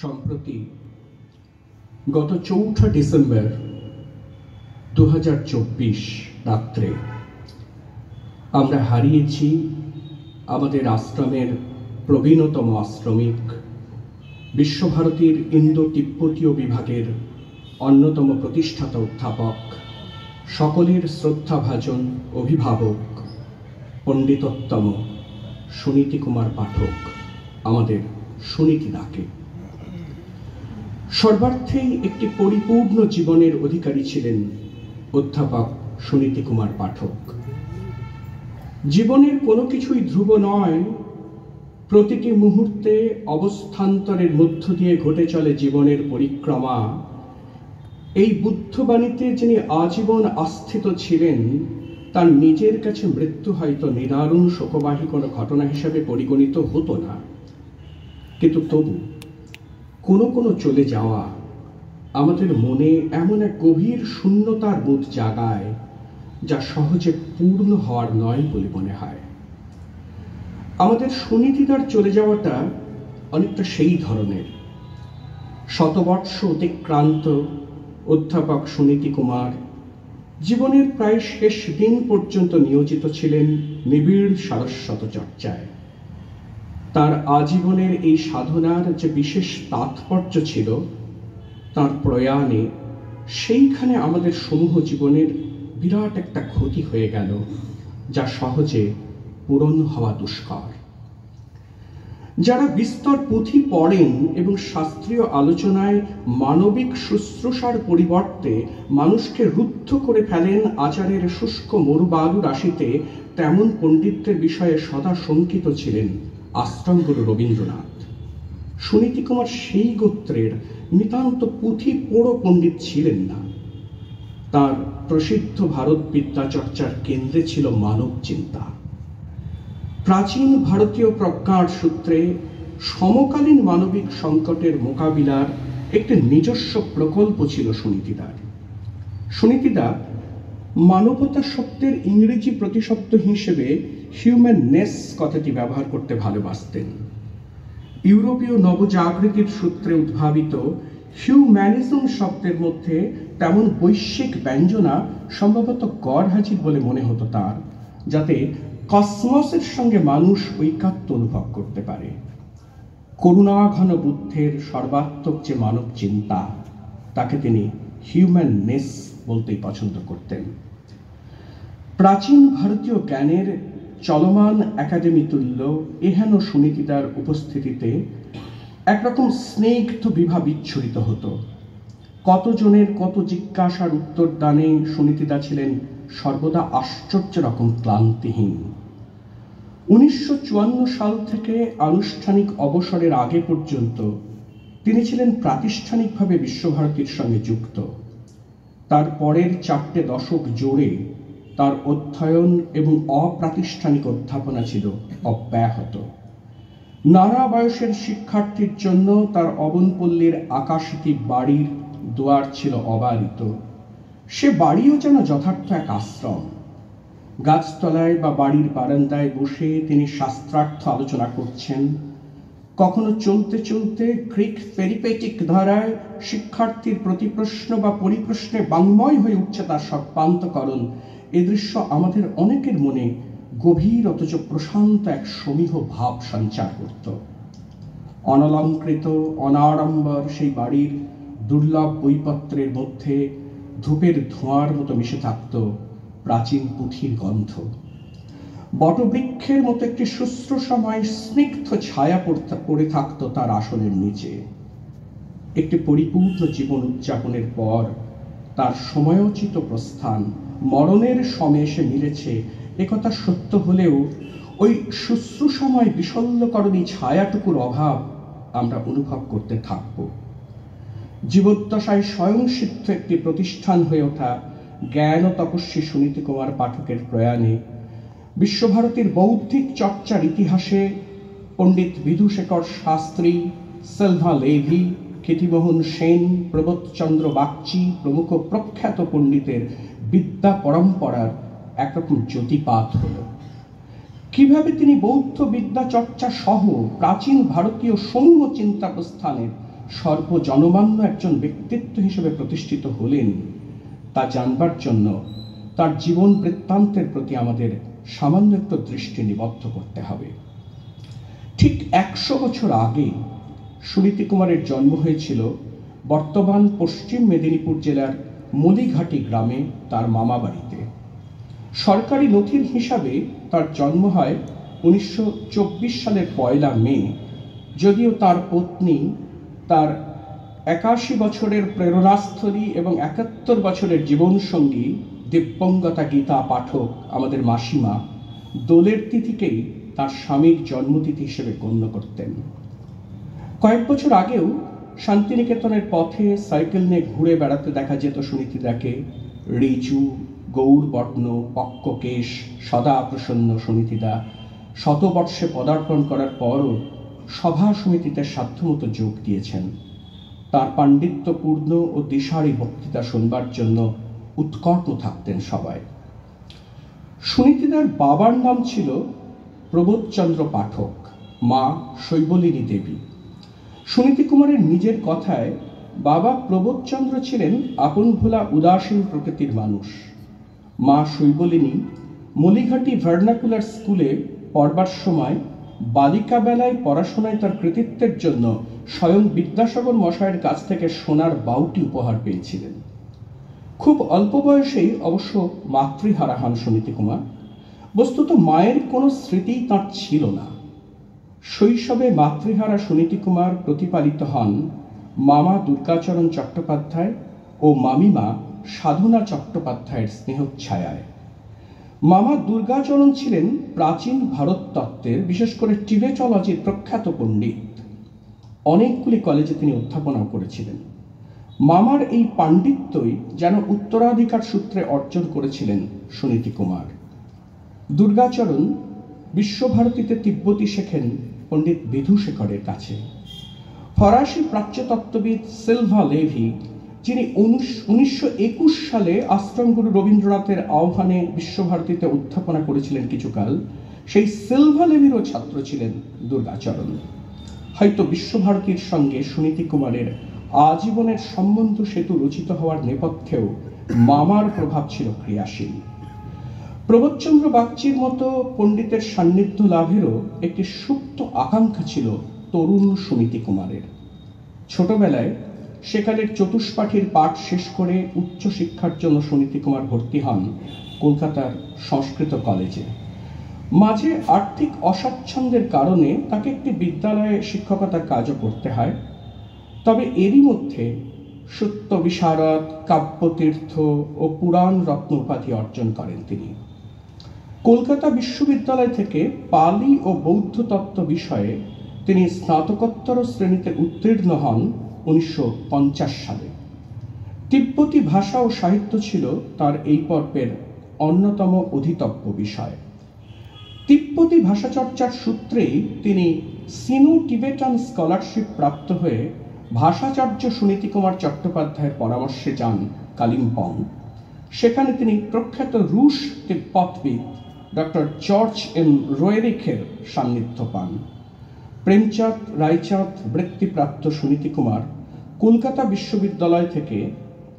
সম্প্রতি গত ৪ঠা ডিসেম্বর ২০২৪ রাত্রে আমরা হারিয়েছি আমাদের আশ্রমের প্রবীণতম আশ্রমিক, বিশ্বভারতীর ইন্দো তিব্বতীয় বিভাগের অন্যতম প্রতিষ্ঠাতা অধ্যাপক, সকলের শ্রদ্ধাভাজন অভিভাবক, পণ্ডিতোত্তম সুনীতি কুমার পাঠক, আমাদের সুনীতিদাকে। সর্বার্থেই একটি পরিপূর্ণ জীবনের অধিকারী ছিলেন অধ্যাপক সুনীতি কুমার পাঠক। জীবনের কোনো কিছুই ধ্রুব নয়, প্রতিটি মুহূর্তে অবস্থান্তরের মধ্য দিয়ে ঘটে চলে জীবনের পরিক্রমা। এই বুদ্ধবাণীতে যিনি আজীবন আস্থিত ছিলেন, তার নিজের কাছে মৃত্যু হয়তো নিদারুণ শোকবাহী কোনো ঘটনা হিসাবে পরিগণিত হতো না, কিন্তু তবু কোনো কোনো চলে যাওয়া আমাদের মনে এমন এক গভীর শূন্যতার বোধ জাগায়, যা সহজে পূর্ণ হওয়ার নয় বলে মনে হয়। আমাদের সুনীতিদার চলে যাওয়াটা অনেকটা সেই ধরনের। শতবর্ষ অতিক্রান্ত অধ্যাপক সুনীতি কুমার জীবনের প্রায় শেষ দিন পর্যন্ত নিয়োজিত ছিলেন নিবিড় সারস্বত চর্চায়। তার আজীবনের এই সাধনার যে বিশেষ তাৎপর্য ছিল, তার প্রয়াণে সেইখানে আমাদের সমূহ জীবনের বিরাট একটা ক্ষতি হয়ে গেল, যা সহজে পূরণ হওয়া দুষ্কর। যারা বিস্তর পুঁথি পড়েন এবং শাস্ত্রীয় আলোচনায় মানবিক শুশ্রূষার পরিবর্তে মানুষকে রুদ্ধ করে ফেলেন আচারের শুষ্ক মরুবালু রাশিতে, তেমন পণ্ডিতদের বিষয়ে সদা শঙ্কিত ছিলেন আশ্রমগুরু রবীন্দ্রনাথ। সুনীতি কুমার সেই গোত্রের নিতান্ত পুঁথি পোড়ো পণ্ডিত ছিলেন না। তার প্রসিদ্ধ ভারত বিদ্যা চর্চার কেন্দ্রে ছিল মানব চিন্তা। প্রাচীন ভারতীয় প্রজ্ঞার সূত্রে সমকালীন মানবিক সংকটের মোকাবিলার একটি নিজস্ব প্রকল্প ছিল সুনীতিদার। সুনীতিদা মানবতা শব্দের ইংরেজি প্রতিশব্দ হিসেবে হিউম্যাননেস কথাটি ব্যবহার করতে ভালোবাসতেন। ইউরোপীয় নবজাগৃতির সূত্রে উদ্ভাবিত হিউম্যানিজম শব্দের মধ্যে তেমন বৈশ্বিক ব্যঞ্জনা সম্ভবত গড়হাজির বলে মনে হতো তার, যাতে কসমসের সঙ্গে মানুষ ঐকাত্ম অনুভব করতে পারে। করুণাঘন বুদ্ধের সর্বাত্মক যে মানব চিন্তা, তাকে তিনি হিউম্যাননেস বলতেই পছন্দ করতেন। প্রাচীন ভারতীয় জ্ঞানের চলমান একাডেমি তুল্য এহেন সুনীতিদার উপস্থিতিতে একরকম স্নিগ্ধ বিভা বিচ্ছুরিত হতো। কতজনের কত জিজ্ঞাসার উত্তর দানে সুনীতিদা ছিলেন সর্বদা আশ্চর্য রকম ক্লান্তিহীন। 1954 সাল থেকে আনুষ্ঠানিক অবসরের আগে পর্যন্ত তিনি ছিলেন প্রাতিষ্ঠানিকভাবে বিশ্বভারতীর সঙ্গে যুক্ত। তার পরের 4টে দশক জোরে তার অধ্যয়ন এবং অপ্রাতিষ্ঠানিক অধ্যাপনা ছিল অব্যাহত। নানা বয়সের শিক্ষার্থীর জন্য তার অবনপল্লীর আকাশীতি বাড়ির দুয়ার ছিল অবারিত। সে বাড়িও যেন যথার্থ এক আশ্রম। গাছতলায় বা বাড়ির বারান্দায় বসে তিনি শাস্ত্রার্থ আলোচনা করছেন। কখনো চলতে চলতে গ্রিক পেরিপেটিক ধারায় শিক্ষার্থীর প্রতিপ্রশ্ন বা পরিপ্রশ্নে বাংময় হয়ে উঠছে তার সর্বান্তকরণ। এ দৃশ্য আমাদের অনেকের মনে গভীর অথচ প্রশান্ত এক সমীহ ভাব সঞ্চার করত। অনলঙ্কৃত অনাড়ম্বর সেই বাড়ির দুর্লভ বইপত্রের মধ্যে ধূপের ধোঁয়ার মতো মিশে থাকত প্রাচীন পুঁথির গন্ধ। বটবৃক্ষের মতো একটি শুশ্রূষাময় স্নিগ্ধ ছায়া পড়ে থাকত তার আসনের নিচে। একটি পরিপূর্ণ জীবন উদযাপনের পর তার সময়োচিত প্রস্থান মরণের সময়ে এসে মিলেছে, একথা সত্য হলেও ওই শুশ্রূষাময় বিশল্যকরণী ছায়াটুকুর অভাব আমরা অনুভব করতে থাকব। জীবদ্দশায় স্বয়ংসিদ্ধ একটি প্রতিষ্ঠান হয়ে ওঠা জ্ঞান ও তপস্বী সুনীতি কুমার পাঠকের প্রয়াণে বিশ্বভারতীর বৌদ্ধিক চর্চার ইতিহাসে পণ্ডিত বিধুশেখর শাস্ত্রী, সেলভা লেভি, ক্ষিতিমোহন সেন, প্রবোধচন্দ্র বাগচি প্রমুখ প্রখ্যাত পণ্ডিতের বিদ্যা পরম্পরার একরকম জ্যোতিপাত হল। কিভাবে তিনি বৌদ্ধ বিদ্যা চর্চা সহ প্রাচীন ভারতীয় সমূহ চিন্তা প্রস্থানের সর্বজনমান্য একজন ব্যক্তিত্ব হিসেবে প্রতিষ্ঠিত হলেন তা জানবার জন্য তার জীবন বৃত্তান্তের প্রতি আমাদের সামান্য একটু দৃষ্টি নিবদ্ধ করতে হবে। ঠিক 100 বছর আগে সুনীতি কুমারের জন্ম হয়েছিল বর্তমান পশ্চিম মেদিনীপুর জেলার মলিঘাটি গ্রামে তার মামা বাড়িতে। সরকারি নথির হিসাবে তার জন্ম হয় 1924 সালের 1 মে, যদিও তার পত্নী তার 81 বছরের প্রেরণাস্থলী এবং 71 বছরের জীবনসঙ্গী দিব্যঙ্গতা গীতা পাঠক আমাদের মাসিমা দোলের তিথিকেই তার স্বামীর জন্মতিথি হিসেবে গণ্য করতেন। কয়েক বছর আগেও শান্তিনিকেতনের পথে সাইকেল নিয়ে ঘুরে বেড়াতে দেখা যেত সুনীতিদাকে। রিচু, গৌরবর্ণ, পক্ককেশ, সদা প্রসন্ন সুনীতিদা শতবর্ষে পদার্পণ করার পরও সভা সমিতিতে সাধ্যমতো যোগ দিয়েছেন। তার পাণ্ডিত্যপূর্ণ ও দিশারি বক্তৃতা শুনবার জন্য উৎকণ্ঠ থাকতেন সবাই। সুনীতিদার বাবার নাম ছিল প্রবোধচন্দ্র পাঠক, মা শৈবলিনী দেবী। সুনীতি কুমারের নিজের কথায় বাবা প্রবোধচন্দ্র ছিলেন আপন ভোলা উদাসীন প্রকৃতির মানুষ। মা শৈবলিনী মলিঘাটি ভার্নাকুলার স্কুলে পড়বার সময় বালিকা বেলায় পড়াশোনায় তার কৃতিত্বের জন্য স্বয়ং বিদ্যাসাগর মশায়ের কাছ থেকে সোনার বাউটি উপহার পেয়েছিলেন। খুব অল্প বয়সেই অবশ্য মাতৃহারা হন সুনীতি কুমার। বস্তুত মায়ের কোনো স্মৃতি তাঁর ছিল না। শৈশবে মাতৃহারা সুনীতি কুমার প্রতিপালিত হন মামা দুর্গাচরণ চট্টোপাধ্যায় ও মামিমা সাধনা চট্টোপাধ্যায়ের স্নেহচ্ছায়ায়। মামা দুর্গাচরণ ছিলেন প্রাচীন ভারত তত্ত্বের, বিশেষ করে টিবেটলজির প্রখ্যাত পণ্ডিত। অনেকগুলি কলেজে তিনি অধ্যাপনাও করেছিলেন। মামার এই পাণ্ডিত্যই যেন উত্তরাধিকার সূত্রে অর্জন করেছিলেন সুনীতি কুমার। দুর্গাচরণ বিশ্বভারতীতে তিব্বতী শেখেন পণ্ডিত বিধুশেখরের কাছে। ফরাসি প্রাচ্যতত্ত্ববিদ সিলভা লেভি, যিনি 1921 সালে আশ্রমগুরু রবীন্দ্রনাথের আহ্বানে বিশ্বভারতীতে অধ্যাপনা করেছিলেন কিছুকাল, সেই সিলভা লেভিরও ছাত্র ছিলেন দুর্গাচরণ। হয়তো বিশ্বভারতীর সঙ্গে সুনীতি কুমারের আজীবনের সম্বন্ধ সেতু রচিত হওয়ার নেপথ্যেও মামার প্রভাব ছিল ক্রিয়াশীল। প্রবোধচন্দ্র বাগচির মতো পণ্ডিতের সান্নিধ্য লাভেরও একটি সুপ্ত আকাঙ্ক্ষা ছিল তরুণ সুনীতি কুমারের। ছোটবেলায় সেকালের চতুষ্পাঠীর পাঠ শেষ করে উচ্চশিক্ষার জন্য সুনীতি কুমার ভর্তি হন কলকাতার সংস্কৃত কলেজে। মাঝে আর্থিক অস্বাচ্ছন্দ্যের কারণে তাকে একটি বিদ্যালয়ে শিক্ষকতার কাজও করতে হয়। তবে এরই মধ্যে সত্য বিশারদ, কাব্যতীর্থ ও পুরাণ রত্ন উপাধি অর্জন করেন তিনি। কলকাতা বিশ্ববিদ্যালয় থেকে পালি ও বৌদ্ধ তত্ত্ব বিষয়ে তিনি স্নাতকোত্তর শ্রেণীতে উত্তীর্ণ হন 1950 সালে। তিব্বতী ভাষা ও সাহিত্য ছিল তার এই পর্বের অন্যতম অধিতব্য বিষয়। তিব্বতী ভাষাচর্চার সূত্রেই তিনি সিনো টিবেটান স্কলারশিপ প্রাপ্ত হয়ে ভাষাচার্য সুনীতি কুমার চট্টোপাধ্যায়ের পরামর্শে যান কালিম্পং। সেখানে তিনি প্রখ্যাত রুশ তিব্বতবিদ ডক্টর জর্জ এম রোয়েরিখের সান্নিধ্য পান। প্রেমচাঁদ রায়চাঁদ বৃত্তিপ্রাপ্ত সুনীতি কুমার কলকাতা বিশ্ববিদ্যালয় থেকে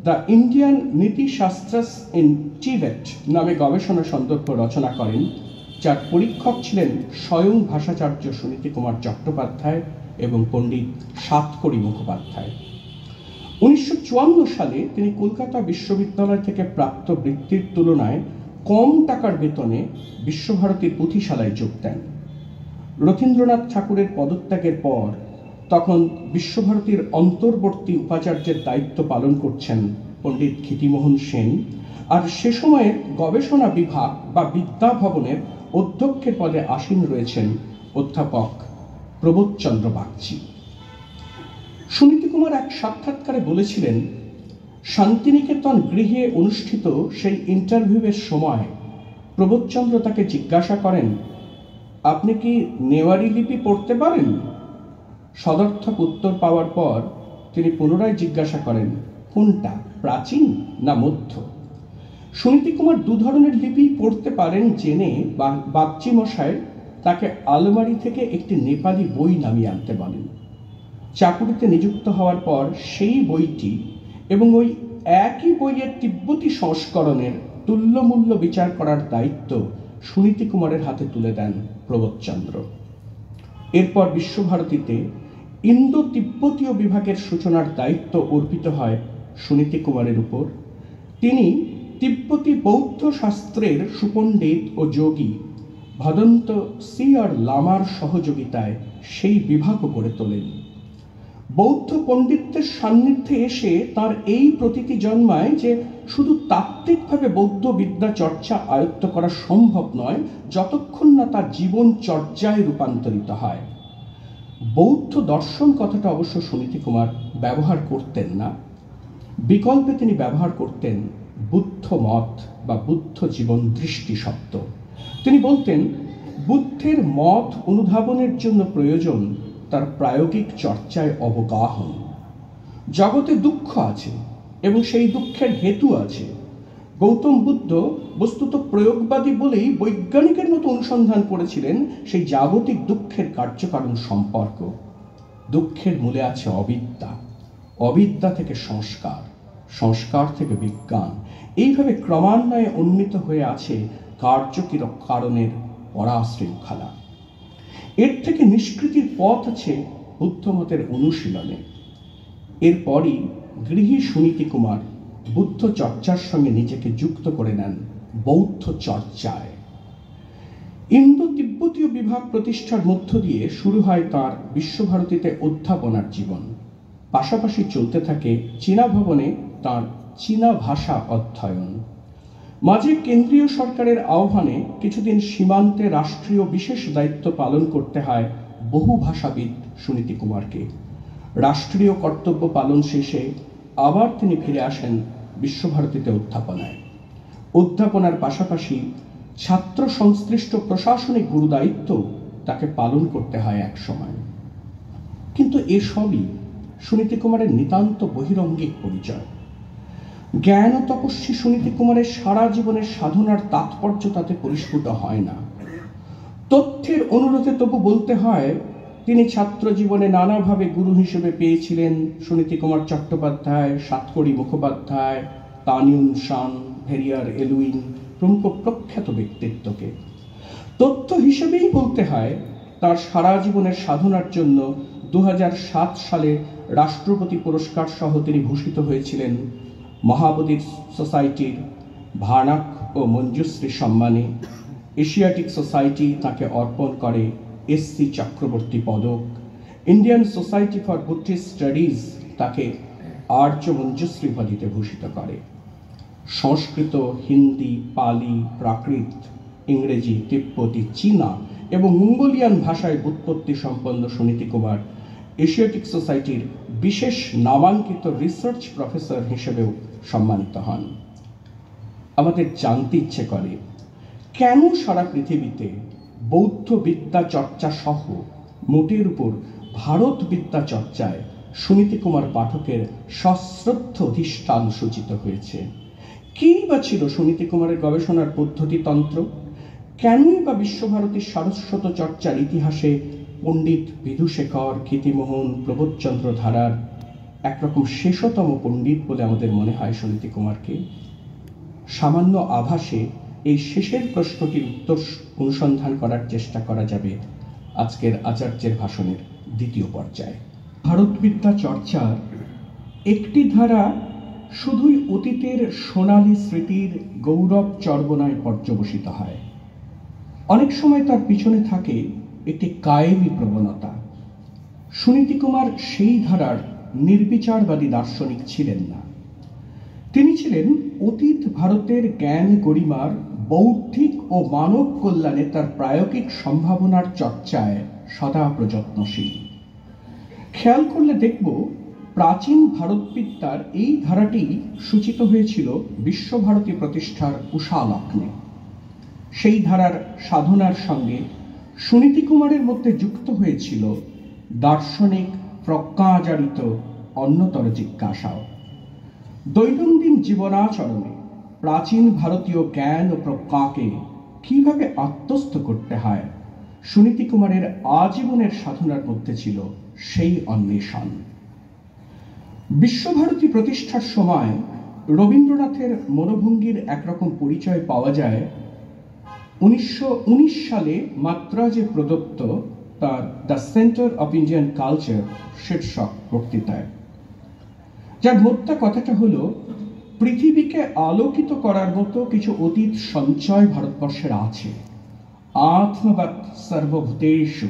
দ্য ইন্ডিয়ান নীতিশাস্ত্রাস ইন টিবেট নামে গবেষণা সন্দর্ভ রচনা করেন, যার পরীক্ষক ছিলেন স্বয়ং ভাষাচার্য সুনীতি কুমার চট্টোপাধ্যায় এবং পণ্ডিত সাতকড়ি মুখোপাধ্যায়। 1954 সালে তিনি কলকাতা বিশ্ববিদ্যালয় থেকে প্রাপ্ত বৃত্তির তুলনায় কম টাকার বেতনে বিশ্বভারতীর পুঁথিশালায় যোগ দেন। রথীন্দ্রনাথ ঠাকুরের পদত্যাগের পর তখন বিশ্বভারতীর অন্তর্বর্তী উপাচার্যের দায়িত্ব পালন করছেন পণ্ডিত ক্ষিতিমোহন সেন, আর সে সময়ে গবেষণা বিভাগ বা বিদ্যা ভবনের অধ্যক্ষের পদে আসীন রয়েছেন অধ্যাপক প্রবোধচন্দ্র বাগচি। সুনীতি কুমার এক সাক্ষাৎকারে বলেছিলেন, শান্তিনিকেতন গৃহে অনুষ্ঠিত সেই ইন্টারভিউয়ের সময় প্রবোধচন্দ্র তাকে জিজ্ঞাসা করেন, আপনি কি নেওয়ারি লিপি পড়তে পারেন? সদর্থক উত্তর পাওয়ার পর তিনি পুনরায় জিজ্ঞাসা করেন, কোনটা, প্রাচীন না মধ্য? সুনীতি কুমার দু ধরনের লিপি পড়তে পারেন জেনে বাগচি মশাই তাকে আলমারি থেকে একটি নেপালি বই নামিয়ে আনতে বলেন। চাকুরিতে নিযুক্ত হওয়ার পর সেই বইটি এবং ওই একই বইয়ের তিব্বতী সংস্করণের তুল্যমূল্য বিচার করার দায়িত্ব সুনীতি কুমারের হাতে তুলে দেন প্রবোধচন্দ্র। এরপর বিশ্বভারতীতে ইন্দো তিব্বতীয় বিভাগের সূচনার দায়িত্ব অর্পিত হয় সুনীতি কুমারের উপর। তিনি তিব্বতী বৌদ্ধ শাস্ত্রের সুপণ্ডিত ও যোগী ভদন্ত সি আর লামার সহযোগিতায় সেই বিভাগও গড়ে তোলেন। বৌদ্ধ পণ্ডিতদের সান্নিধ্যে এসে তার এই প্রতীতি জন্মায় যে শুধু তাত্ত্বিকভাবে বৌদ্ধ বিদ্যা চর্চা আয়ত্ত করা সম্ভব নয় যতক্ষণ না তার জীবন চর্যায় রূপান্তরিত হয়। বৌদ্ধ দর্শন কথাটা অবশ্য সুনীতি কুমার ব্যবহার করতেন না, বিকল্পে তিনি ব্যবহার করতেন বুদ্ধ মত বা বুদ্ধ জীবন দৃষ্টি শব্দ। তিনি বলতেন বুদ্ধের মত অনুধাবনের জন্য প্রয়োজন তার প্রায়োগিক চর্চায় অবগাহন। জগতে দুঃখ আছে এবং সেই দুঃখের হেতু আছে। গৌতম বুদ্ধ বস্তুত প্রয়োগবাদী বলেই বৈজ্ঞানিকের মতো অনুসন্ধান করেছিলেন সেই জাগতিক দুঃখের কার্যকারণ সম্পর্ক। দুঃখের মূলে আছে অবিদ্যা, অবিদ্যা থেকে সংস্কার, সংস্কার থেকে বিজ্ঞান, এইভাবে ক্রমান্বয়ে উন্নীত হয়ে আছে কারণের পরাশৃঙ্খলা। এর থেকে নিষ্কৃতির পথ আছে বুদ্ধমতের অনুশীলনে। এরপরই গৃহী সুনীতি কুমার বুদ্ধ চর্চার সঙ্গে নিজেকে যুক্ত করে নেন বৌদ্ধ চর্চায়। ইন্দো তিব্বতীয় বিভাগ প্রতিষ্ঠার মধ্য দিয়ে শুরু হয় তার বিশ্বভারতীতে অধ্যাপনার জীবন। পাশাপাশি চলতে থাকে চীনা ভবনে তার চীনা ভাষা অধ্যয়ন। মাঝে কেন্দ্রীয় সরকারের আহ্বানে কিছুদিন সীমান্তে রাষ্ট্রীয় বিশেষ দায়িত্ব পালন করতে হয় বহু ভাষাবিদ সুনীতি কুমারকে। রাষ্ট্রীয় কর্তব্য পালন শেষে আবার তিনি ফিরে আসেন বিশ্বভারতীতে অধ্যাপনায়। অধ্যাপনার পাশাপাশি ছাত্র সংশ্লিষ্ট প্রশাসনিক গুরুদায়িত্ব তাকে পালন করতে হয় এক সময়। কিন্তু এসবই সুনীতি কুমারের নিতান্ত বহিরঙ্গিক পরিচয়। জ্ঞান ও তপস্বী সুনীতি কুমারের সারা জীবনের সাধনার তাৎপর্য তাতে পরিস্ফুট হয় না। তথ্যের অনুরোধে তবু বলতে হয় তিনি ছাত্র জীবনে নানাভাবে গুরু হিসেবে পেয়েছিলেন সুনীতি কুমার চট্টোপাধ্যায়, সাতকড়ি মুখোপাধ্যায়, তানিউন শান, ভেরিয়ার এলুইন প্রমুখ প্রখ্যাত ব্যক্তিত্বকে। তথ্য হিসেবেই বলতে হয় তার সারা জীবনের সাধনার জন্য 2007 সালে রাষ্ট্রপতি পুরস্কার সহ তিনি ভূষিত হয়েছিলেন মহাবোধি সোসাইটির ভার্নাক ও মঞ্জুশ্রী সম্মানে। এশিয়াটিক সোসাইটি তাকে অর্পণ করে এসসি চক্রবর্তী পদক। Indian society for Buddhist studies তাকে আর্য মঞ্জুশ্রী উপাধিতে ভূষিত করে। সংস্কৃত, হিন্দি, পালি, প্রাকৃত, ইংরেজি, তিব্বতী, চীনা এবং মঙ্গোলিয়ান ভাষায় ব্যুৎপত্তি সম্পন্ন সুনীতি কুমার এশিয়াটিক সোসাইটির বিশেষ নামাঙ্কিত রিসার্চ প্রফেসর হিসেবেও সম্মানিত হন। আমাদের জানতে ইচ্ছে করে কেন সারা পৃথিবীতে বৌদ্ধ বিদ্যা চর্চা সহ মোটের উপর ভারত বিদ্যা চর্চায় সুনীতি কুমার পাঠকের সশ্রদ্ধ অধিষ্ঠান সূচিত হয়েছে। কি বা ছিল সুনীতি কুমারের গবেষণার পদ্ধতিতন্ত্র? কেনই বা বিশ্বভারতীর সারস্বত চর্চার ইতিহাসে পণ্ডিত বিধুশেখর, ক্ষিতিমোহন, প্রবোধচন্দ্র ধারার একরকম শেষতম পণ্ডিত বলে আমাদের মনে হয় সুনীতি কুমারকে? সামান্য আভাসে এই শেষের প্রশ্নটির উত্তর অনুসন্ধান করার চেষ্টা করা যাবে আজকের আচার্যের ভাষণের দ্বিতীয় পর্যায়ে। ভারতবিদ্যা চর্চার একটি ধারা শুধুই অতীতের সোনালী স্মৃতির গৌরব চর্বনায় পর্যবসিত হয়। অনেক সময় তার পিছনে থাকে একটি কায়েমি প্রবণতা। সুনীতি কুমার সেই ধারার নির্বিচারবাদী দার্শনিক ছিলেন না। তিনি ছিলেন অতীত ভারতের জ্ঞান গরিমার বৌদ্ধিক ও মানব কল্যাণে তার প্রায়োগিক সম্ভাবনার চর্চায় সদা প্রযত্নশীল। খেয়াল করলে দেখব প্রাচীন ভারতবিদ্যার এই ধারাটি সূচিত হয়েছিল বিশ্বভারতী প্রতিষ্ঠার উষা লগ্নে। সেই ধারার সাধনার সঙ্গে সুনীতি কুমারের মধ্যে যুক্ত হয়েছিল দার্শনিক প্রজ্ঞাজারিত অন্যতর জিজ্ঞাসাও। দৈনন্দিন জীবনাচরণে প্রাচীন ভারতীয় জ্ঞান ও প্রজ্ঞাকে কিভাবে আত্মস্থ করতে হয় সুনীতি কুমারের আজীবনের সাধনার মধ্যে ছিল সেই অন্বেষণ। বিশ্বভারতী প্রতিষ্ঠার সময় রবীন্দ্রনাথের মনোভঙ্গির একরকম পরিচয় পাওয়া যায় 1919 সালে মাদ্রাজে প্রদত্ত তার the centre of Indian culture শীর্ষক বক্তৃতায়, যার মোদ্দা কথাটা হলো, পৃথিবীকে আলোকিত করার মতো কিছু অতীত সঞ্চয় ভারতবর্ষের আছে। আত্মবৎ সর্বভূতেষু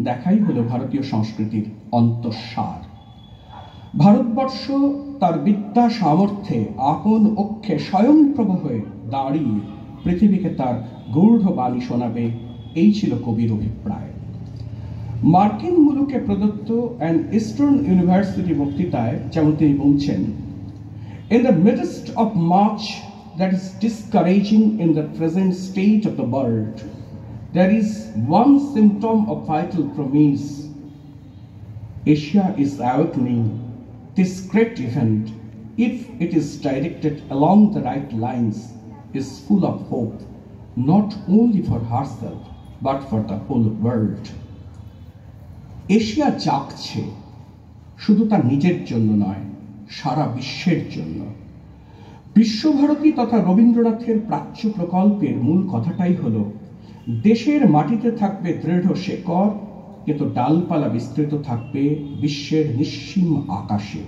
দেখাই হলো ভারতীয় সংস্কৃতির অন্তঃসার। ভারতবর্ষ তার বিদ্যা সামর্থ্যে আপন অক্ষে স্বয়ংপ্রভ হয়ে দাঁড়িয়ে পৃথিবীকে তার গূঢ় বাণী শোনাবে, এই ছিল কবির অভিপ্রায়। মার্কিন মুলুকে প্রদত্ত অ্যান ইস্টার্ন ইউনিভার্সিটি বক্তৃতায় যেমন তিনি বলছেন, In the midst of much that is discouraging in the present state of the world, there is one symptom of vital promise. Asia is awakening. This great event, if it is directed along the right lines, is full of hope, not only for herself, but for the whole world. Asia জাগছে, শুধু তার নিজের জন্য নয়, সারা বিশ্বের জন্য। বিশ্বভারতী তথা রবীন্দ্রনাথের প্রাচ্য প্রকল্পের মূল কথাটাই হল, দেশের মাটিতে থাকবে দৃঢ় শেকড়, কিন্তু ডালপালা বিস্তৃত থাকবে বিশ্বের নিঃসীম আকাশে।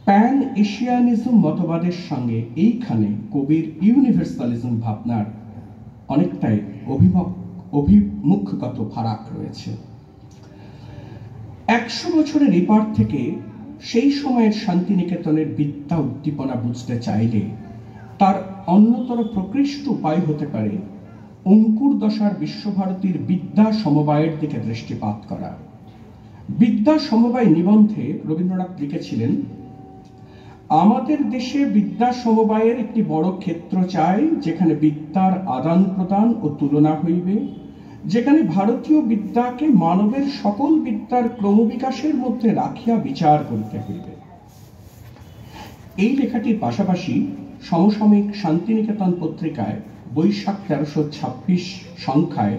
প্যান এশিয়ানিজম মতবাদের সঙ্গে এইখানে কবির ইউনিভার্সালিজম ভাবনার অনেকটাই অভিমুখগত ফারাক রয়েছে। 100 বছরের এপার থেকে সেই সময়ের শান্তিনিকেতনের বিদ্যা উদ্দীপনা বুঝতে চাইলে তার অন্যতর প্রকৃষ্ট উপায় হতে পারে অঙ্কুর দশার বিশ্বভারতীর বিদ্যা সমবায়ের দিকে দৃষ্টিপাত করা। বিদ্যা সমবায় নিবন্ধে রবীন্দ্রনাথ লিখেছিলেন, আমাদের দেশে বিদ্যা সমবায়ের একটি বড় ক্ষেত্র চাই, যেখানে বিদ্যার আদান প্রদান ও তুলনা হইবে, যেখানে ভারতীয় বিদ্যাকে মানবের সকল বিদ্যার ক্রমবিকাশের মধ্যে রাখিয়া বিচার করিতে হইবে। এই লেখাটির পাশাপাশি সমসাময়িক শান্তিনিকেতন পত্রিকায় বৈশাখ 1326 সংখ্যায়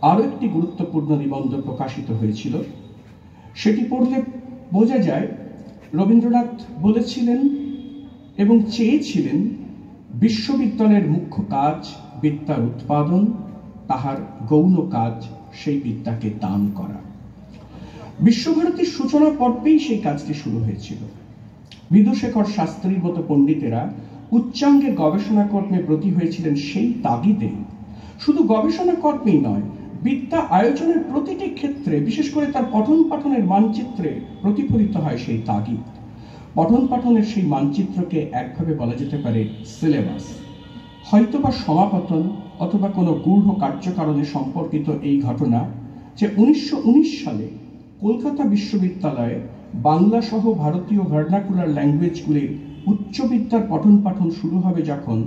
আরো একটি গুরুত্বপূর্ণ নিবন্ধ প্রকাশিত হয়েছিল। সেটি পড়লে বোঝা যায় রবীন্দ্রনাথ বলেছিলেন এবং চেয়েছিলেন বিশ্ববিদ্যালয়ের মুখ্য কাজ বিদ্যার উৎপাদন, তাহার গৌণ কাজ সেই বিদ্যাকে দান করা। বিশ্বভারতীর সূচনা পর্বেই সেই কাজটি শুরু হয়েছিল। বিদুশেখর শাস্ত্রীর মতো পণ্ডিতেরা উচ্চাঙ্গের গবেষণা কর্মে ব্রতী হয়েছিলেন সেই তাগিদে। শুধু গবেষণা কর্মেই নয়, বিদ্যা আয়োজনের প্রতিটি ক্ষেত্রে, বিশেষ করে তার পঠন পাঠনের মানচিত্রে প্রতিফলিত হয় সেই তাগিদ। পঠন পাঠনের সেই মানচিত্রকে একভাবে বলা যেতে পারে সিলেবাস। হয়তোবা সমাপতন অথবা কোনো গূঢ় কার্যকারণে সম্পর্কিত এই ঘটনা যে 1919 সালে কলকাতা বিশ্ববিদ্যালয়ে বাংলা সহ ভারতীয় ভার্নাকুলার ল্যাঙ্গুয়েজগুলির উচ্চ বিদ্যার পঠন পাঠন শুরু হবে যখন,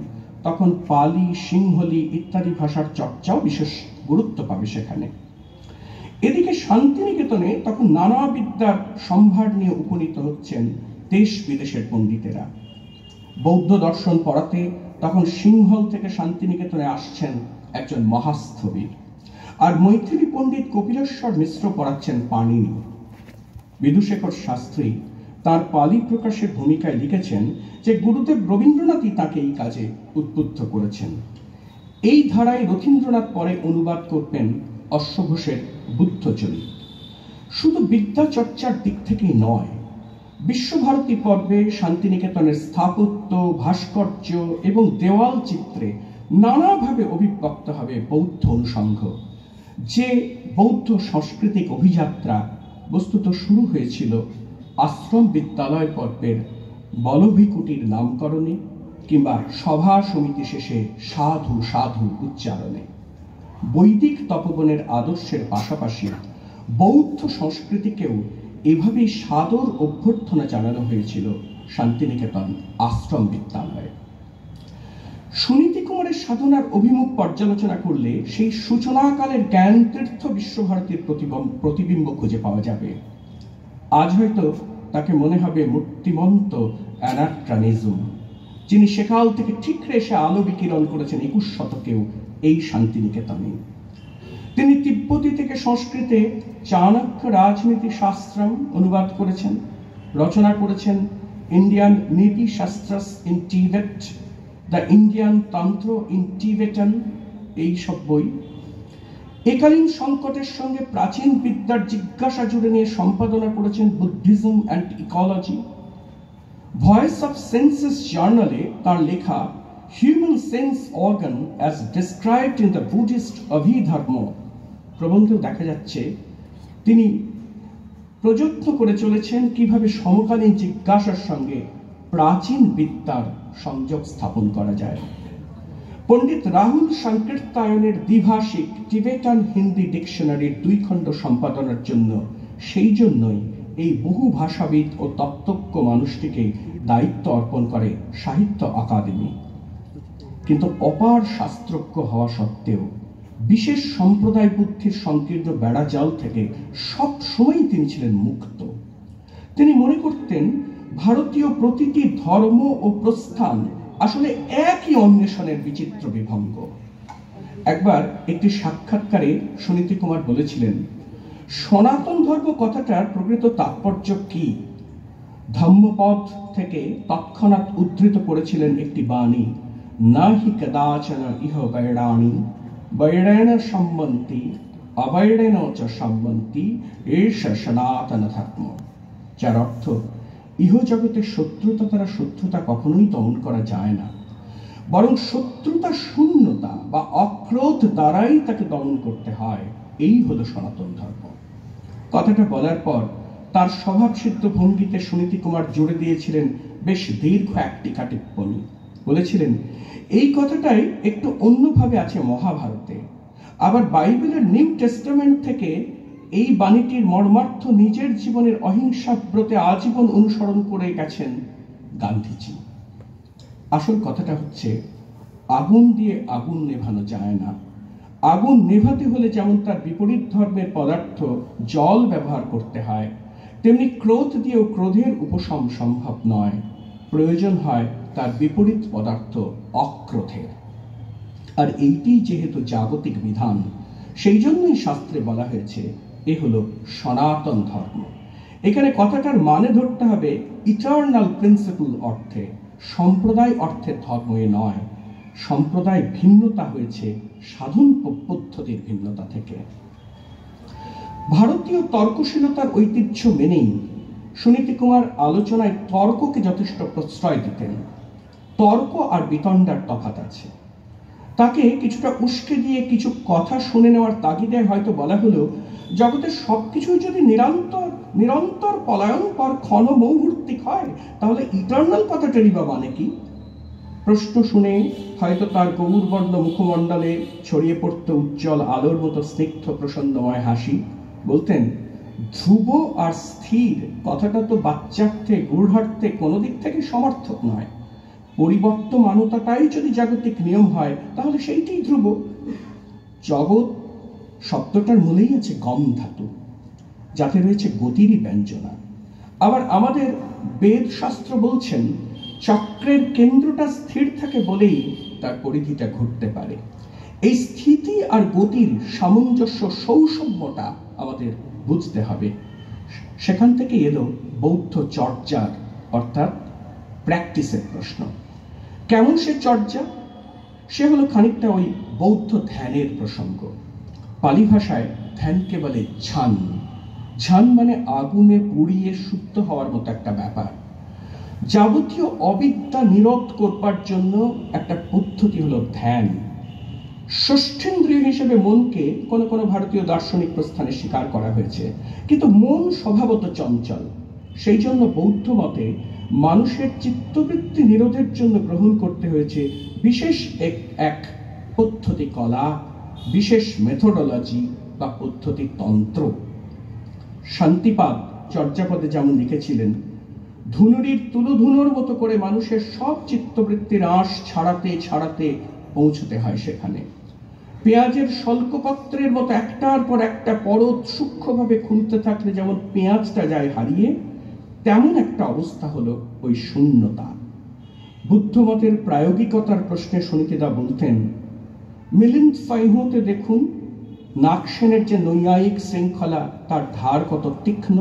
তখন পালি, সিংহলি ইত্যাদি ভাষার চর্চাও বিশেষ গুরুত্ব পাবে সেখানে। এদিকে শান্তিনিকেতনে তখন নানা বিদ্যার সম্ভার নিয়ে উপনীত হচ্ছেন দেশ বিদেশের পণ্ডিতেরা। বৌদ্ধ দর্শন পড়াতে তখন সিংহল থেকে শান্তিনিকেতনে আসছেন একজন মহাস্থবির, আর মৈথিলী পণ্ডিত কপিলেশ্বর মিশ্র পড়াচ্ছেন পাণিনি। বিদুশেখর শাস্ত্রী তার পালি প্রকাশের ভূমিকায় লিখেছেন যে গুরুদেব রবীন্দ্রনাথই তাকে এই কাজে উদ্বুদ্ধ করেছেন। এই ধারায় রথীন্দ্রনাথ পরে অনুবাদ করবেন অশ্ব ঘোষের বুদ্ধচরিত। শুধু বিদ্যা চর্চার দিক থেকেই নয়, বিশ্বভারতী পর্বে শান্তিনিকেতনের স্থাপত্য, ভাস্কর্য এবং দেওয়াল চিত্রে নানাভাবে অভিব্যক্ত হবে বৌদ্ধ অনুষঙ্গ। যে বৌদ্ধ সাংস্কৃতিক অভিযাত্রা বস্তুত শুরু হয়েছিল আশ্রম বিদ্যালয় পর্বের বলভিকুটির নামকরণে কিংবা সভা সমিতি শেষে সাধু সাধু উচ্চারণে। বৈদিক তপবনের আদর্শের পাশাপাশি বৌদ্ধ সংস্কৃতিকেও এভাবেই সাদর অভ্যর্থনা জানানো হয়েছিল শান্তিনিকেতন আশ্রম বিদ্যালয়ে। সুনীতি কুমারের সাধনার অভিমুখ পর্যালোচনা করলে সেই সূচনাকালের জ্ঞান তীর্থ বিশ্বভারতীর প্রতিবিম্ব খুঁজে পাওয়া যাবে। আজ হয়তো তাকে মনে হবে মূর্তিমন্ত অ্যানাট্রানিজম, যিনি সেকাল থেকে ঠিকরে এসে আলো বিকিরণ করেছেন 21 শতকেও এই শান্তিনিকেতনে। তিনি তিব্বতী থেকে সংস্কৃতে চাণক্য রাজনীতি শাস্ত্রম অনুবাদ করেছেন, রচনা করেছেন ইন্ডিয়ান নীতি শাস্ত্রস ইন টিবেট, দ্য ইন্ডিয়ান তন্ত্র ইন টিবেটান, এই সব বই। একালীন সংকটের সঙ্গে প্রাচীন বিদ্যার জিজ্ঞাসা জুড়ে নিয়ে সম্পাদনা করেছেন Buddhism and ecology. Voice of senses জার্নালে তার লেখা human sense organ as described in the Buddhist Abhidharma প্রবন্ধে দেখা যাচ্ছে তিনি প্রযত্ন করে চলেছেন কিভাবে সমকালীন জিজ্ঞাসার সঙ্গে প্রাচীন বিদ্যার সংযোগ স্থাপন করা যায়। পণ্ডিত রাহুল সংকীর্তায়নের দ্বিভাষিক টিবেটান হিন্দি ডিকশনারির 2 খণ্ড সম্পাদনার জন্য সেই জন্যই এই বহু ভাষাবিদ ও তত্ত্বজ্ঞ মানুষটিকে দায়িত্ব অর্পণ করে সাহিত্য আকাদেমি। কিন্তু অপার শাস্ত্রজ্ঞ হওয়া সত্ত্বেও বিশেষ সম্প্রদায় বুদ্ধির সংকীর্ণ বেড়াজাল থেকে সব সময় তিনি ছিলেন মুক্ত। তিনি মনে করতেন ভারতীয় প্রতিটি ধর্ম ও প্রস্থান আসলে একই অন্বেষণের বিচিত্র বিভঙ্গ। একবার একটি সাক্ষাৎকারে সুনীতি কুমার বলেছিলেন, সনাতন ধর্ম কথাটার প্রকৃত তাৎপর্য কি? ধম্মপদ থেকে তৎক্ষণাৎ উদ্ধৃত করেছিলেন একটি বাণী, নাহি কদাচন ইহ বৈরাণী বৈরেণ সম্বন্তি অবৈরেণ চ সম্বন্তি এষ সনাতন ধর্ম, যার অর্থ ইহ জগতের শত্রুতা দ্বারা শত্রুতা কখনোই দমন করা যায় না, বরং শত্রুতা শূন্যতা বা অক্রোধ দ্বারাই তাকে দমন করতে হয়, এই হলো সনাতন ধর্ম। কথাটা বলার পর তার স্বভাবসিদ্ধ ভঙ্গিতে সুনীতি কুমার জুড়ে দিয়েছিলেন বেশ দীর্ঘ এক টিকা টিপ্পনী। বলেছিলেন, এই কথাটাই একটু অন্যভাবে আছে মহাভারতে, আবার বাইবেলের নিউ টেস্টামেন্ট থেকে এই বাণীটির মর্মার্থ নিজের জীবনের অহিংসা ব্রতে আজীবন অনুসরণ করে গেছেন গান্ধীজি। আসল কথাটা হচ্ছে, আগুন দিয়ে আগুন নেভানো যায় না। আগুন নেভাতে হলে যেমন তার বিপরীত ধর্মের পদার্থ জল ব্যবহার করতে হয়, তেমনি ক্রোধ দিয়েও ক্রোধের উপশম সম্ভব নয়। প্রয়োজন হয় তার বিপরীত পদার্থ অক্রোধের। আর এইটি যেহেতু জাগতিক বিধান, সেই জন্যই শাস্ত্রে বলা হয়েছে এ হলো সনাতন ধর্ম। এখানে কথাটার মানে ধরতে হবে ইটার্নাল প্রিন্সিপল অর্থে, সম্প্রদায় অর্থের ধর্ম এ নয়। সম্প্রদায় ভিন্নতা হয়েছে সাধন পদ্ধতির ভিন্নতা থেকে। ভারতীয় তর্কশীলতার ঐতিহ্য মেনেই সুনীতি কুমার আলোচনায় তর্ককে যথেষ্ট প্রশ্রয় দিতেন। তর্ক আর বিতণ্ডার তফাৎ আছে। তাকে কিছুটা উস্কে দিয়ে কিছু কথা শুনে নেওয়ার তাগিদে হয়তো বলা হলো, জগতের সবকিছুই যদি নিরন্তর পলায়ন পর ক্ষণ মুহূর্তিক হয়, তাহলে ইটার্নাল কথাটারই বা মানে কি? প্রশ্ন শুনে হয়তো তার গৌরবর্ণ মুখমণ্ডলে ছড়িয়ে পড়তে উজ্জ্বল আলোর মতো স্নিগ্ধ প্রসন্নময় হাসি। বলতেন, ধ্রুব আর স্থির কথাটা তো বাচ্চার্থে গূঢ়ার্থে কোনো দিক থেকে সমর্থক নয়। পরিবর্তমানতাটাই যদি জাগতিক নিয়ম হয়, তাহলে সেইটাই ধ্রুব। জগৎ শব্দটার মূলেই আছে গম ধাতু, যাতে রয়েছে গতিরই ব্যঞ্জনা। আবার আমাদের বেদ শাস্ত্র বলছেন, চক্রের কেন্দ্রটা স্থির থাকে বলেই তার পরিধিটা ঘুরতে পারে। এই স্থিতি আর গতির সামঞ্জস্য সৌষম্যটা আমাদের বুঝতে হবে। সেখান থেকে এলো বৌদ্ধ চর্যার অর্থাৎ প্র্যাকটিসের প্রশ্ন। কেমন সে চর্যা? সে হলো খানিকটা ওই বৌদ্ধ ধ্যানের প্রসঙ্গ। পালি ভাষায় ধ্যানকে বলে ঝান। ঝান মানে আগুনে পুড়িয়ে শুদ্ধ হওয়ার মতো একটা ব্যাপার। যাবতীয় অবিদ্যা নিরোধ করবার জন্য একটা পদ্ধতি হলো ধ্যান। ষষ্ঠেন্দ্রিয় হিসেবে মনকে কোনো কোনো ভারতীয় দার্শনিক প্রস্থানে স্বীকার করা হয়েছে, কিন্তু মন স্বভাবত চঞ্চল। সেই জন্য বৌদ্ধ মতে মানুষের চিত্তবৃত্তি নিরোধের জন্য গ্রহণ করতে হয়েছে বিশেষ এক পদ্ধতি কলা, বিশেষ মেথোডোলজি বা পদ্ধতি তন্ত্র। শান্তিপাদ চর্যাপদে যেমন লিখেছিলেন, ধুনুরির তুলোধুনোর মতো করে মানুষের সব চিত্তবৃত্তির আঁশ ছাড়াতে ছাড়াতে পৌঁছতে হয় সেখানে। পেঁয়াজের শল্কপত্রের মতো একটার পর একটা পরত সূক্ষ্মভাবে খুলতে থাকলে যেমন পেঁয়াজটা যায় হারিয়ে, তেমন একটা অবস্থা হলো ওই শূন্যতা। বুদ্ধমতের প্রায়োগিকতার প্রশ্নে সুনীতিদা বলতেন, মিলিন্দ ফাইহুতে দেখুন, নাগসেনের যে নৈয়ায়িক শৃঙ্খলা, তার ধার কত তীক্ষ্ণ।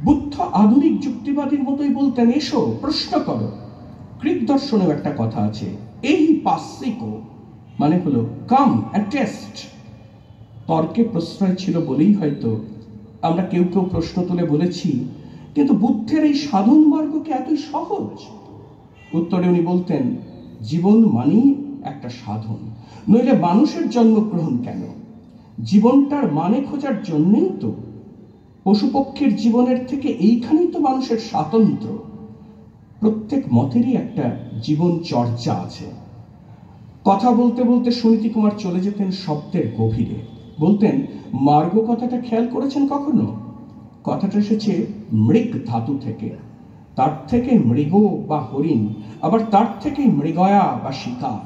বুদ্ধ আধুনিক যুক্তিবাদীর মতোই বলতেন, এসো প্রশ্ন করো। গ্রিক দর্শনেও একটা কথা আছে, এই পাসিকো, মানে হলো কাম অ্যান্ড টেস্ট। তর্কে প্রশ্রয় ছিল বলেই হয়তো আমরা কেউ কেউ প্রশ্ন তুলে বলেছি, কিন্তু বুদ্ধের এই সাধন মার্গ কি এতই সহজ? উত্তরে উনি বলতেন, জীবন মানেই একটা সাধন, নইলে মানুষের জন্মগ্রহণ কেন? জীবনটার মানে খোঁজার জন্যই তো। পশুপক্ষের জীবনের থেকে এইখানেই তো মানুষের স্বাতন্ত্র্য। প্রত্যেক মতেরই একটা জীবন চর্চা আছে। কথা বলতে বলতে সুনীতি কুমার চলে যেতেন শব্দের গভীরে। বলতেন, মার্গ কথাটা খেয়াল করেছেন কখনো? কথাটা এসেছে মৃগ ধাতু থেকে, তার থেকে মৃগ বা হরিণ, আবার তার থেকে মৃগয়া বা শিকার।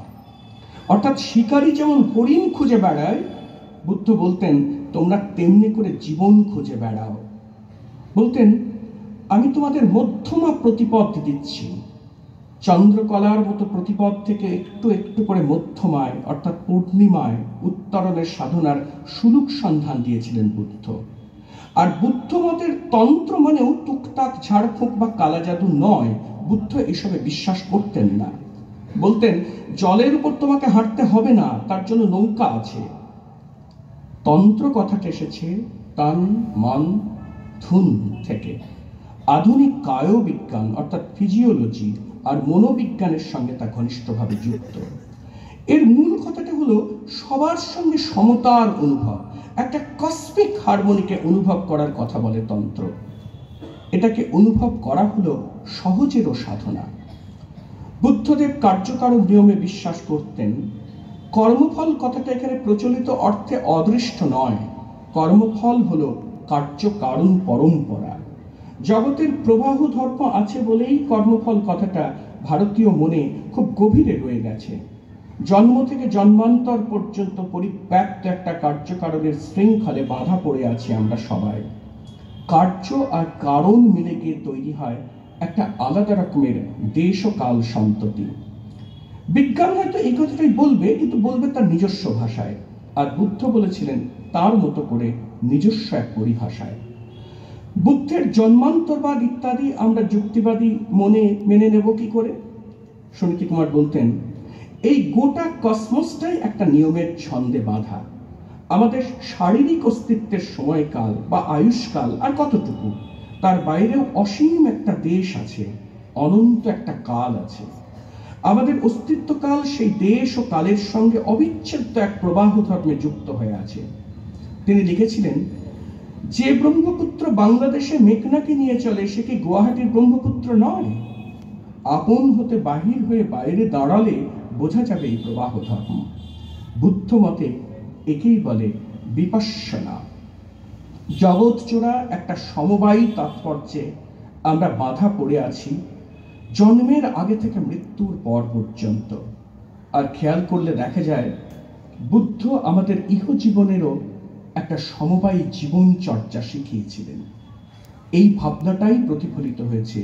অর্থাৎ শিকারী যেমন হরিণ খুঁজে বেড়ায়, বুদ্ধ বলতেন তোমরা তেমনি করে জীবন খুঁজে বেড়াও। বলতেন, আমি তোমাদের মধ্যমা প্রতিপদ দিচ্ছি। চন্দ্রকলার মতো প্রতিপদ থেকে একটু একটু করে মধ্যমায় অর্থাৎ পূর্ণিমায় উত্তরণের সাধনার সুলুক সন্ধান দিয়েছিলেন বুদ্ধ। আর বুদ্ধ মতের তন্ত্র মানেও টুকটাক ঝাড়ফুঁক বা কালা জাদু নয়। বুদ্ধ এসবে বিশ্বাস করতেন না। বলতেন, জলের উপর তোমাকে হাঁটতে হবে না, তার জন্য নৌকা আছে। তন্ত্র কথাটা এসেছে তন মন ধুন থেকে। আধুনিক কায়বিজ্ঞান অর্থাৎ ফিজিওলজি আর মনোবিজ্ঞানের সঙ্গে তা ঘনিষ্ঠভাবে যুক্ত। এর মূল কথাটা হলো সবার সঙ্গে সমতার অনুভব, একটা কসমিক হারমোনিকে অনুভব করার কথা বলে তন্ত্র। এটাকে অনুভব করা হলো সহজেরও সাধনা। বুদ্ধদেব কার্যকারণ নিয়মে বিশ্বাস করতেন। কর্মফল কথাটা এখানে প্রচলিত অর্থে অদৃষ্ট নয়। কর্মফল হলো কার্যকারণ পরম্পরা। জগতের প্রবাহ ধর্ম আছে বলেই কর্মফল কথাটা ভারতীয় মনে খুব গভীরে রয়ে গেছে। জন্ম থেকে জন্মান্তর পর্যন্ত পরিব্যাপ্ত একটা কার্যকারণের শৃঙ্খলে বাঁধা পড়ে আছি আমরা সবাই। কার্য আর কারণ মিলে গিয়ে তৈরি হয় একটা আলাদা রকমের দেশ ও কাল সন্ততি। বিজ্ঞান হয়তো এই কথাটাই বলবে, কিন্তু বলবে তার নিজস্ব ভাষায়। আর বুদ্ধ বলেছিলেন তার মতো করে নিজস্ব এক পরিভাষায়। বুদ্ধের জন্মান্তরবাদ ইত্যাদি আমরা যুক্তিবাদী মনে মেনে নেব কি করে? সুনীতি কুমার বলতেন, এই গোটা কসমসটাই একটা নিয়মের ছন্দে বাঁধা। আমাদের শারীরিক অস্তিত্বের সময়কাল বা আয়ুষ্কাল আর কতটুকু, তার বাইরেও অসীম একটা দেশ আছে, অনন্ত একটা কাল আছে। আমাদের অস্তিত্বকাল সেই দেশ ও কালের সঙ্গে অবিচ্ছেদ্য এক প্রবাহ ধর্মে যুক্ত হয়ে আছে। তিনি লিখেছিলেন, যে ব্রহ্মপুত্র বাংলাদেশে মেঘনাকে নিয়ে চলে, সে কি গুয়াহাটির ব্রহ্মপুত্র নয়? আপন হতে বাহির হয়ে বাইরে দাঁড়ালে বোঝা যাবে এই প্রবাহ ধর্ম। বুদ্ধ মতে একেই বলে বিপশ্যনা। জগৎ জোড়া একটা সমবায়ী তাৎপর্যে আমরা বাধা পড়ে আছি, জন্মের আগে থেকে মৃত্যুর পর পর্যন্ত। আর খেয়াল করলে দেখা যায় বুদ্ধ আমাদের ইহজীবনেরও একটা সমবায়ী জীবন চর্চা শিখিয়েছিলেন। এই ভাবনাটাই প্রতিফলিত হয়েছে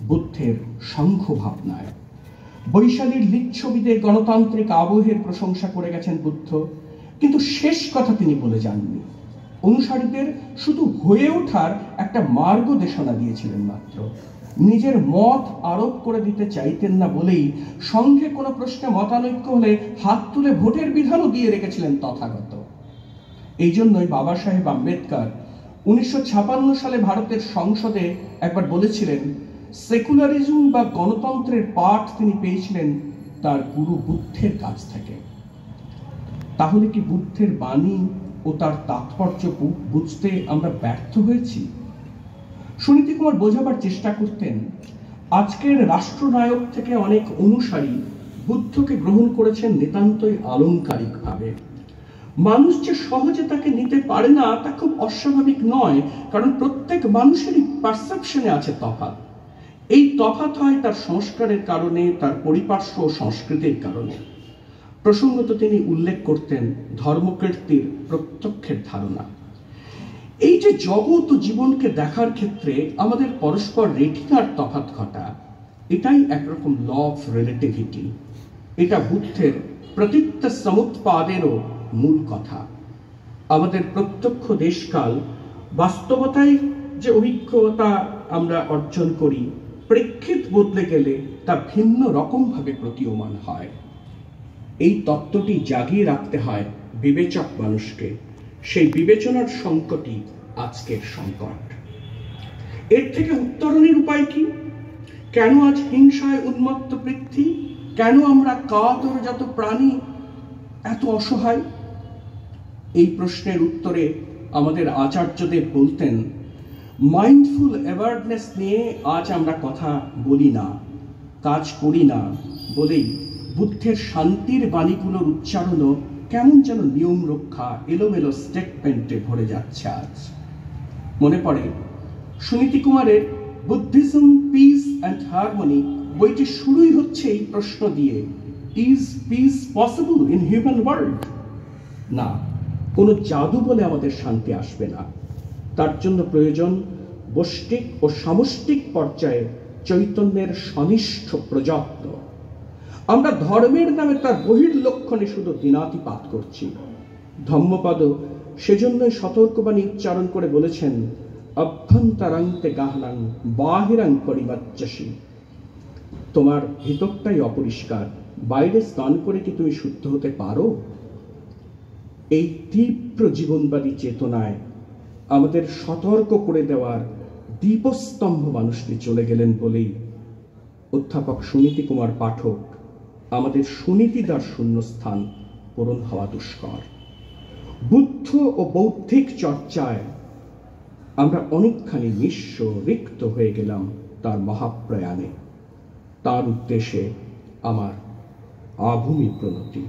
বুদ্ধের সংঘ ভাবনায়। বৈশালীর লিচ্ছবিদের গণতান্ত্রিক আবহের প্রশংসা করে গেছেন বুদ্ধ, কিন্তু শেষ কথা তিনি বলে যাননি। অনুসারীদের শুধু হয়ে ওঠার একটা মার্গদেশনা দিয়েছিলেন মাত্র। নিজের মত আরোপ করে দিতে চাইতেন না বলেই সঙ্গে কোনো প্রশ্নে মতানৈক্য হলে হাত তুলে ভোটের বিধানও দিয়ে রেখেছিলেন তথাগত। এই জন্যই বাবা সাহেব আম্বেদকর 1956 সালে ভারতের সংসদে একবার বলেছিলেন, সেকুলারিজম বা গণতন্ত্রের পাঠ তিনি পেয়েছিলেন তার গুরু বুদ্ধের কাছ থেকে। তাহলে কি বুদ্ধের বাণী ও তার তাৎপর্য বুঝতে আমরা ব্যর্থ হয়েছি? সুনীতি কুমার বোঝাবার চেষ্টা করতেন, আজকের রাষ্ট্রনায়ক থেকে অনেক অনুসারী বুদ্ধকে গ্রহণ করেছেন নিতান্তই আলংকারিক ভাবে। মানুষ যে সহজে তাকে নিতে পারে না তা খুব অস্বাভাবিক নয়, কারণ প্রত্যেক মানুষেরই পারসেপশনে আছে তফাৎ। এই তফাৎ হয় তার সংস্কারের কারণে, তার পরিপার্শ্ব ও সংস্কৃতির কারণে। প্রসঙ্গত তিনি উল্লেখ করতেন ধর্মকীর্তির প্রত্যক্ষের ধারণা। এই যে জগৎ ও জীবনকে দেখার ক্ষেত্রে আমাদের পরস্পর রেটিনার তফাৎ ঘটা, এটাই একরকম ল অফ রিলেটিভিটি। এটা বুদ্ধের প্রতীত্য সমুৎপাদেরও মূল কথা। আমাদের প্রত্যক্ষ দেশকাল বাস্তবতায় যে অভিজ্ঞতা আমরা অর্জন করি, প্রেক্ষিত বদলে গেলে তা ভিন্ন রকমভাবে প্রতীয়মান হয়। এই তত্ত্বটি জাগিয়ে রাখতে হয় বিবেচক মানুষকে। সেই বিবেচনার সংকটই আজকের সংকট। এর থেকে উত্তরণের উপায় কি? কেন আজ হিংসায় উন্মত্ত পৃথ্বী? কেন আমরা কাতরজাত প্রাণী এত অসহায়? এই প্রশ্নের উত্তরে আমাদের আচার্যদেব বলতেন, মাইন্ডফুল অ্যাওয়ারনেস নিয়ে আজ আমরা কথা বলি না, কাজ করি না বলেই বুদ্ধের শান্তির বাণীগুলোর উচ্চারণও কেমন যেন নিয়ম রক্ষা এলোমেলো স্টেটমেন্টে ভরে যাচ্ছে। আজ মনে পড়ে সুনীতি কুমারের বুদ্ধিজম, পিস অ্যান্ড হারমোনি বইটি শুরুই হচ্ছে এই প্রশ্ন দিয়ে, is piece possible in human world? না, কোনো জাদু বলে আমাদের শান্তি আসবে না। তার জন্য প্রয়োজন বষ্টিক ও সামষ্টিক পর্যায়ে চৈতন্যের সনিষ্ঠ প্রযত্ন। আমরা ধর্মের নামে তার বহির্লক্ষণে শুধু দিনাতিপাত করছি। ধম্মপদ সেজন্যই সতর্কবাণী উচ্চারণ করে বলেছেন, অভ্যন্তরান্তে গাহনাং বাহিরাং পরিবাচ্যসী। তোমার ভিতরটাই অপরিষ্কার, বাইরে স্নান করে কি তুমি শুদ্ধ হতে পারো? এই তীব্র জীবনবাদী চেতনায় আমাদের সতর্ক করে দেওয়ার দীপস্তম্ভ মানুষটি চলে গেলেন বলেই অধ্যাপক সুনীতি কুমার পাঠক আমাদের সুনীতিদার শূন্যস্থান পূরণ হওয়া দুষ্কর। বুদ্ধ ও বৌদ্ধিক চর্চায় আমরা অনেকখানি নিঃস্ব, রিক্ত হয়ে গেলাম তার মহাপ্রয়াণে। তার উদ্দেশ্যে আমার আভূমি প্রণতি।